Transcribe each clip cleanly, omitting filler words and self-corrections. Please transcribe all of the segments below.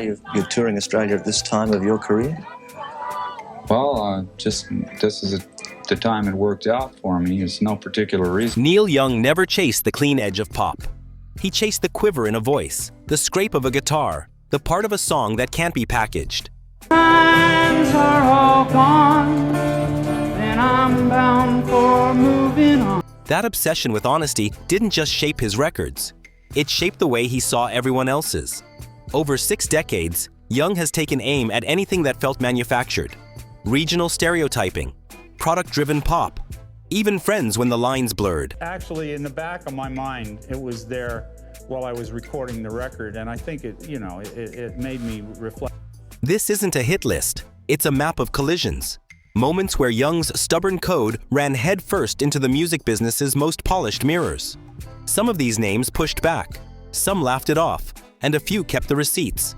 You're touring Australia at this time of your career? Well, this is the time it worked out for me. There's no particular reason. Neil Young never chased the clean edge of pop. He chased the quiver in a voice, the scrape of a guitar, the part of a song that can't be packaged. Times are all gone, and I'm bound for moving on. That obsession with honesty didn't just shape his records. It shaped the way he saw everyone else's. Over 6 decades, Young has taken aim at anything that felt manufactured. Regional stereotyping, product-driven pop, even Friends when the lines blurred. Actually, in the back of my mind, it was there while I was recording the record, and I think it made me reflect. This isn't a hit list, it's a map of collisions. Moments where Young's stubborn code ran headfirst into the music business's most polished mirrors. Some of these names pushed back, some laughed it off, and a few kept the receipts.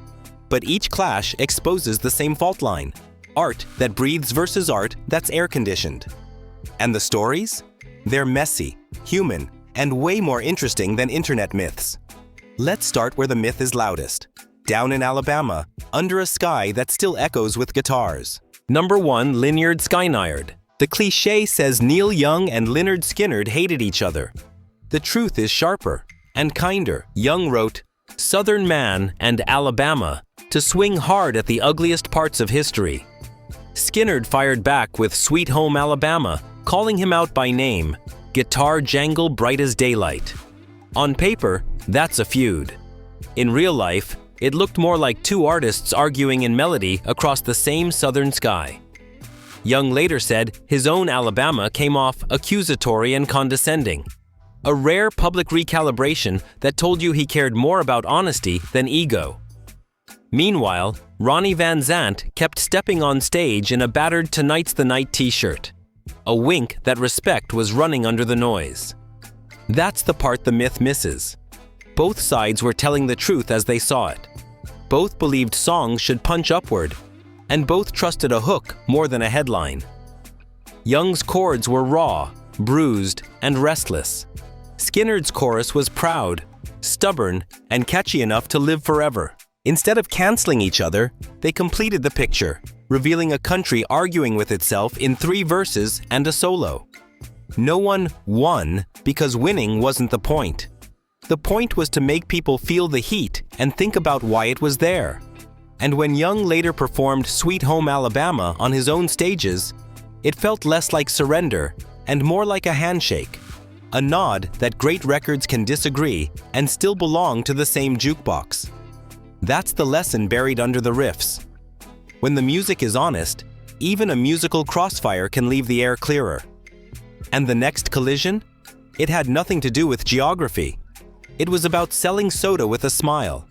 But each clash exposes the same fault line: art that breathes versus art that's air-conditioned. And the stories? They're messy, human, and way more interesting than internet myths. Let's start where the myth is loudest. Down in Alabama, under a sky that still echoes with guitars. Number 1, Lynyrd Skynyrd. The cliché says Neil Young and Lynyrd Skynyrd hated each other. The truth is sharper and kinder. Young wrote, "Southern man and Alabama, to swing hard at the ugliest parts of history." Skynyrd fired back with Sweet Home Alabama, calling him out by name, guitar jangle bright as daylight. On paper, that's a feud. In real life, it looked more like 2 artists arguing in melody across the same southern sky. Young later said his own Alabama came off accusatory and condescending. A rare public recalibration that told you he cared more about honesty than ego. Meanwhile, Ronnie Van Zant kept stepping on stage in a battered Tonight's the Night t-shirt. A wink that respect was running under the noise. That's the part the myth misses. Both sides were telling the truth as they saw it. Both believed songs should punch upward, and both trusted a hook more than a headline. Young's chords were raw, bruised, and restless. Skynyrd's chorus was proud, stubborn, and catchy enough to live forever. Instead of canceling each other, they completed the picture, revealing a country arguing with itself in 3 verses and a solo. No one won because winning wasn't the point. The point was to make people feel the heat and think about why it was there. And when Young later performed Sweet Home Alabama on his own stages, it felt less like surrender and more like a handshake. A nod that great records can disagree and still belong to the same jukebox. That's the lesson buried under the riffs. When the music is honest, even a musical crossfire can leave the air clearer. And the next collision? It had nothing to do with geography. It was about selling soda with a smile.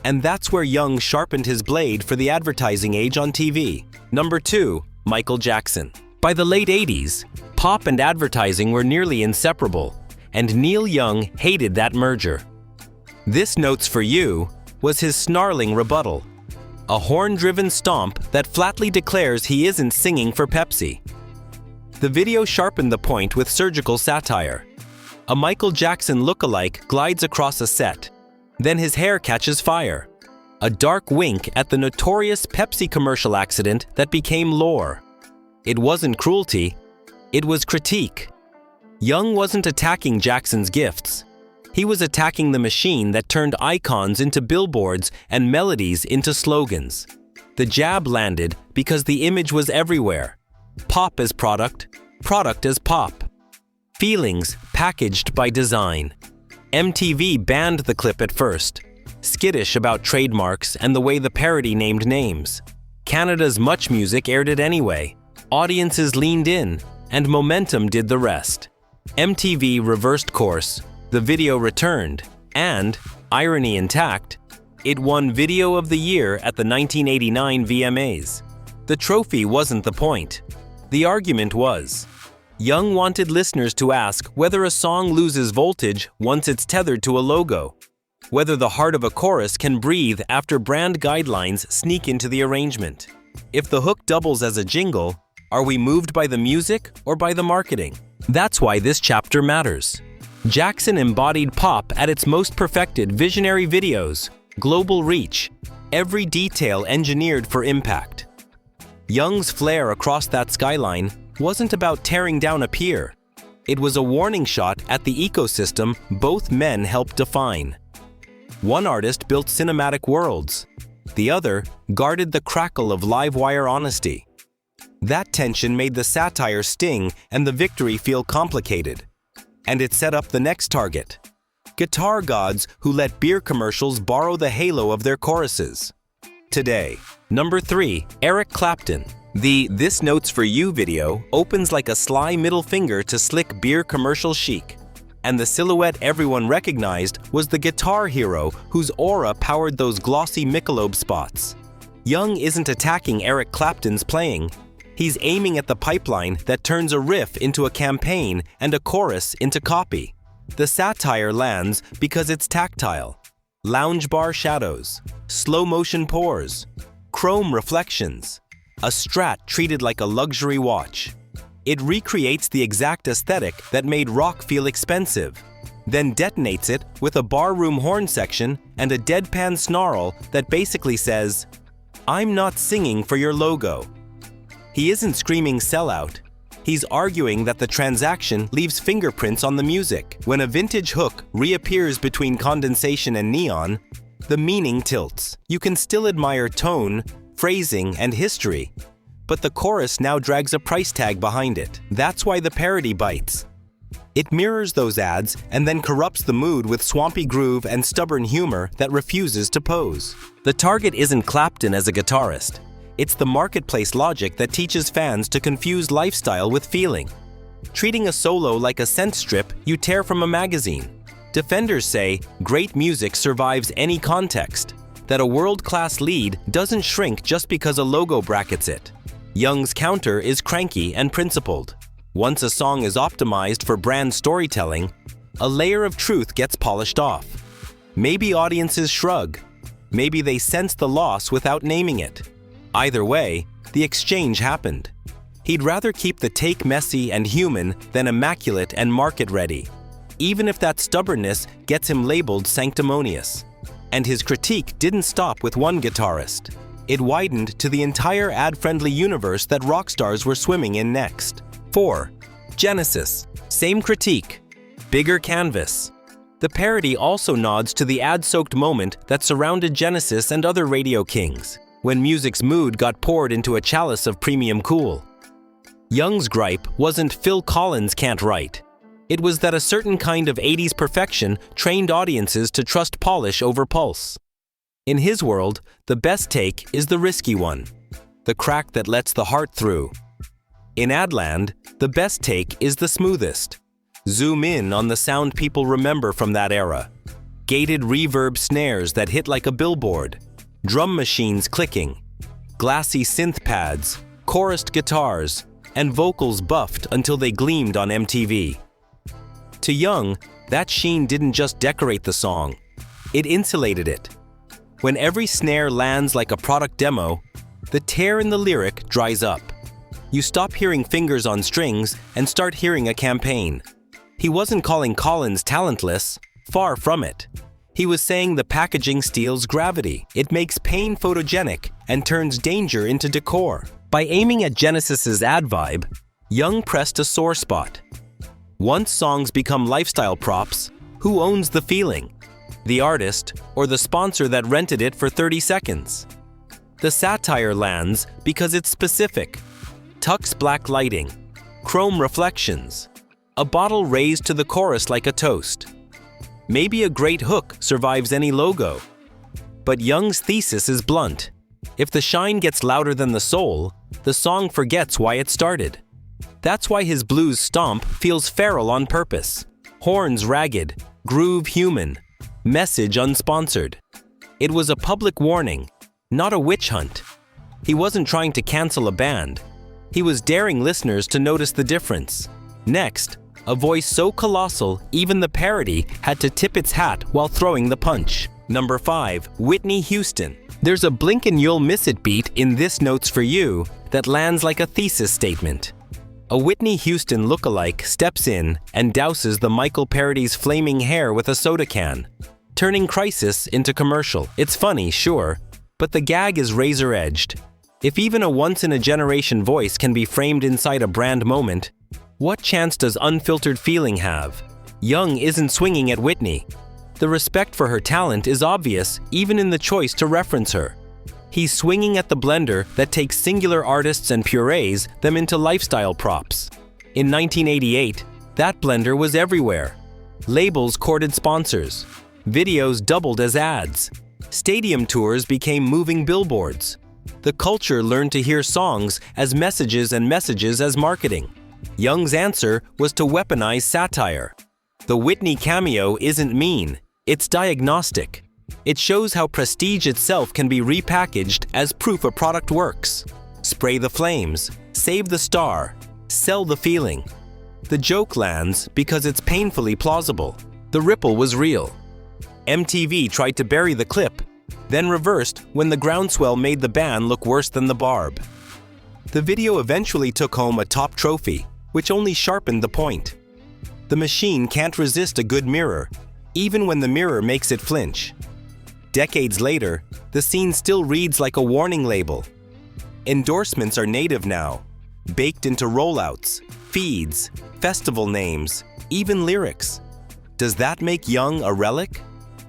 And that's where Young sharpened his blade for the advertising age on TV. Number 2, Michael Jackson. By the late 80s, pop and advertising were nearly inseparable, and Neil Young hated that merger. This Note's for You was his snarling rebuttal. A horn-driven stomp that flatly declares he isn't singing for Pepsi. The video sharpened the point with surgical satire. A Michael Jackson look-alike glides across a set. Then his hair catches fire. A dark wink at the notorious Pepsi commercial accident that became lore. It wasn't cruelty, it was critique. Young wasn't attacking Jackson's gifts. He was attacking the machine that turned icons into billboards and melodies into slogans. The jab landed because the image was everywhere. Pop as product, product as pop. Feelings packaged by design. MTV banned the clip at first, skittish about trademarks and the way the parody named names. Canada's Much Music aired it anyway. Audiences leaned in, and momentum did the rest. MTV reversed course, the video returned, and, irony intact, it won Video of the Year at the 1989 VMAs. The trophy wasn't the point. The argument was, Young wanted listeners to ask whether a song loses voltage once it's tethered to a logo, whether the heart of a chorus can breathe after brand guidelines sneak into the arrangement. If the hook doubles as a jingle, are we moved by the music or by the marketing? That's why this chapter matters. Jackson embodied pop at its most perfected: visionary videos, global reach, every detail engineered for impact. Young's flare across that skyline wasn't about tearing down a pier. It was a warning shot at the ecosystem both men helped define. One artist built cinematic worlds. The other guarded the crackle of live-wire honesty. That tension made the satire sting and the victory feel complicated. And it set up the next target: guitar gods who let beer commercials borrow the halo of their choruses. Today, number 3, Eric Clapton. The "This Note's For You" video opens like a sly middle finger to slick beer commercial chic. And the silhouette everyone recognized was the guitar hero whose aura powered those glossy Michelob spots. Young isn't attacking Eric Clapton's playing. He's aiming at the pipeline that turns a riff into a campaign and a chorus into copy. The satire lands because it's tactile. Lounge bar shadows, slow motion pours, chrome reflections, a Strat treated like a luxury watch. It recreates the exact aesthetic that made rock feel expensive, then detonates it with a barroom horn section and a deadpan snarl that basically says, "I'm not singing for your logo." He isn't screaming sellout. He's arguing that the transaction leaves fingerprints on the music. When a vintage hook reappears between condensation and neon, the meaning tilts. You can still admire tone, phrasing, and history, but the chorus now drags a price tag behind it. That's why the parody bites. It mirrors those ads and then corrupts the mood with swampy groove and stubborn humor that refuses to pose. The target isn't Clapton as a guitarist. It's the marketplace logic that teaches fans to confuse lifestyle with feeling. Treating a solo like a scent strip you tear from a magazine. Defenders say great music survives any context, that a world-class lead doesn't shrink just because a logo brackets it. Young's counter is cranky and principled. Once a song is optimized for brand storytelling, a layer of truth gets polished off. Maybe audiences shrug. Maybe they sense the loss without naming it. Either way, the exchange happened. He'd rather keep the take messy and human than immaculate and market-ready, even if that stubbornness gets him labeled sanctimonious. And his critique didn't stop with one guitarist. It widened to the entire ad-friendly universe that rock stars were swimming in next. 4. Genesis. Same critique. Bigger canvas. The parody also nods to the ad-soaked moment that surrounded Genesis and other radio kings, when music's mood got poured into a chalice of premium cool. Young's gripe wasn't Phil Collins can't write. It was that a certain kind of 80s perfection trained audiences to trust polish over pulse. In his world, the best take is the risky one, the crack that lets the heart through. In Adland, the best take is the smoothest. Zoom in on the sound people remember from that era. Gated reverb snares that hit like a billboard, drum machines clicking, glassy synth pads, chorused guitars, and vocals buffed until they gleamed on MTV. To Young, that sheen didn't just decorate the song, it insulated it. When every snare lands like a product demo, the tear in the lyric dries up. You stop hearing fingers on strings and start hearing a campaign. He wasn't calling Collins talentless, far from it. He was saying the packaging steals gravity. It makes pain photogenic and turns danger into decor. By aiming at Genesis's ad vibe, Young pressed a sore spot. Once songs become lifestyle props, who owns the feeling? The artist or the sponsor that rented it for 30 seconds? The satire lands because it's specific. Tux black lighting, chrome reflections, a bottle raised to the chorus like a toast. Maybe a great hook survives any logo. But Young's thesis is blunt. If the shine gets louder than the soul, the song forgets why it started. That's why his blues stomp feels feral on purpose. Horns ragged, groove human, message unsponsored. It was a public warning, not a witch hunt. He wasn't trying to cancel a band. He was daring listeners to notice the difference. Next, a voice so colossal even the parody had to tip its hat while throwing the punch. Number 5. Whitney Houston. There's a blink and you'll miss it beat in This Note's For You that lands like a thesis statement. A Whitney Houston lookalike steps in and douses the Michael parody's flaming hair with a soda can, turning crisis into commercial. It's funny, sure, But the gag is razor-edged. If even a once-in-a-generation voice can be framed inside a brand moment, what chance does Unfiltered Feeling have? Young isn't swinging at Whitney. The respect for her talent is obvious even in the choice to reference her. He's swinging at the blender that takes singular artists and purees them into lifestyle props. In 1988, that blender was everywhere. Labels courted sponsors. Videos doubled as ads. Stadium tours became moving billboards. The culture learned to hear songs as messages and messages as marketing. Young's answer was to weaponize satire. The Whitney cameo isn't mean, it's diagnostic. It shows how prestige itself can be repackaged as proof a product works. Spray the flames, save the star, sell the feeling. The joke lands because it's painfully plausible. The ripple was real. MTV tried to bury the clip, then reversed when the groundswell made the band look worse than the barb. The video eventually took home a top trophy, which only sharpened the point. The machine can't resist a good mirror, even when the mirror makes it flinch. Decades later, the scene still reads like a warning label. Endorsements are native now, baked into rollouts, feeds, festival names, even lyrics. Does that make Young a relic?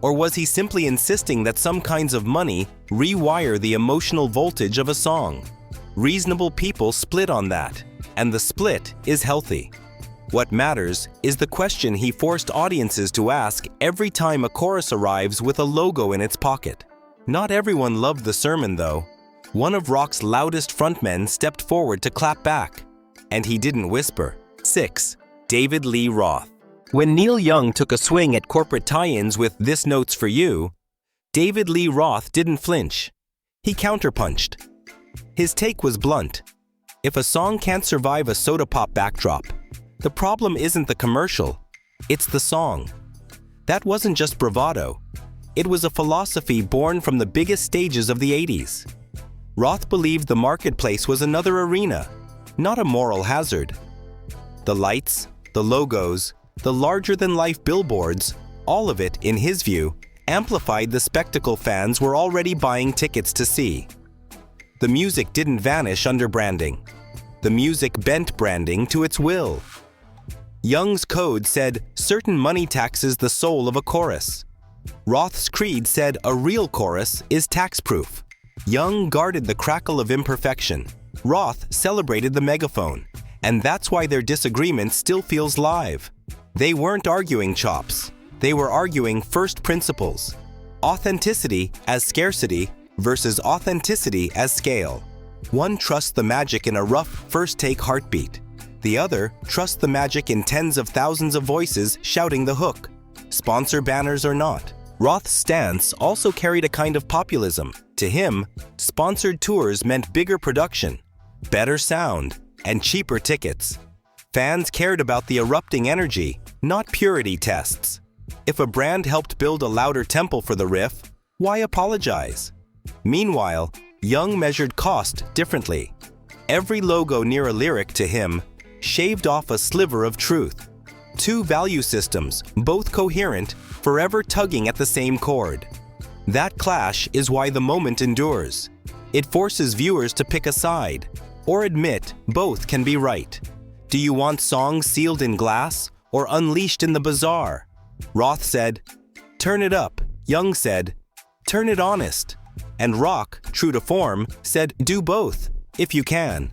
Or was he simply insisting that some kinds of money rewire the emotional voltage of a song? Reasonable people split on that, and the split is healthy. What matters is the question he forced audiences to ask every time a chorus arrives with a logo in its pocket. Not everyone loved the sermon, though. One of rock's loudest frontmen stepped forward to clap back, and he didn't whisper. 6. David Lee Roth. When Neil Young took a swing at corporate tie-ins with "This Note's for You," David Lee Roth didn't flinch. He counterpunched. His take was blunt. If a song can't survive a soda pop backdrop, the problem isn't the commercial, it's the song. That wasn't just bravado. It was a philosophy born from the biggest stages of the 80s. Roth believed the marketplace was another arena, not a moral hazard. The lights, the logos, the larger-than-life billboards, all of it, in his view, amplified the spectacle fans were already buying tickets to see. The music didn't vanish under branding. The music bent branding to its will. Young's code said certain money taxes the soul of a chorus. Roth's creed said a real chorus is tax-proof. Young guarded the crackle of imperfection. Roth celebrated the megaphone. And that's why their disagreement still feels live. They weren't arguing chops. They were arguing first principles. Authenticity as scarcity versus authenticity as scale. One trusts the magic in a rough first-take heartbeat. The other trusts the magic in tens of thousands of voices shouting the hook, sponsor banners or not. Roth's stance also carried a kind of populism. To him, sponsored tours meant bigger production, better sound, and cheaper tickets. Fans cared about the erupting energy, not purity tests. If a brand helped build a louder temple for the riff, why apologize? Meanwhile, Young measured cost differently. Every logo near a lyric to him shaved off a sliver of truth. Two value systems, both coherent, forever tugging at the same chord. That clash is why the moment endures. It forces viewers to pick a side, or admit both can be right. Do you want songs sealed in glass or unleashed in the bazaar? Roth said, "Turn it up." Young said, "Turn it honest." And rock, true to form, said, "Do both, if you can."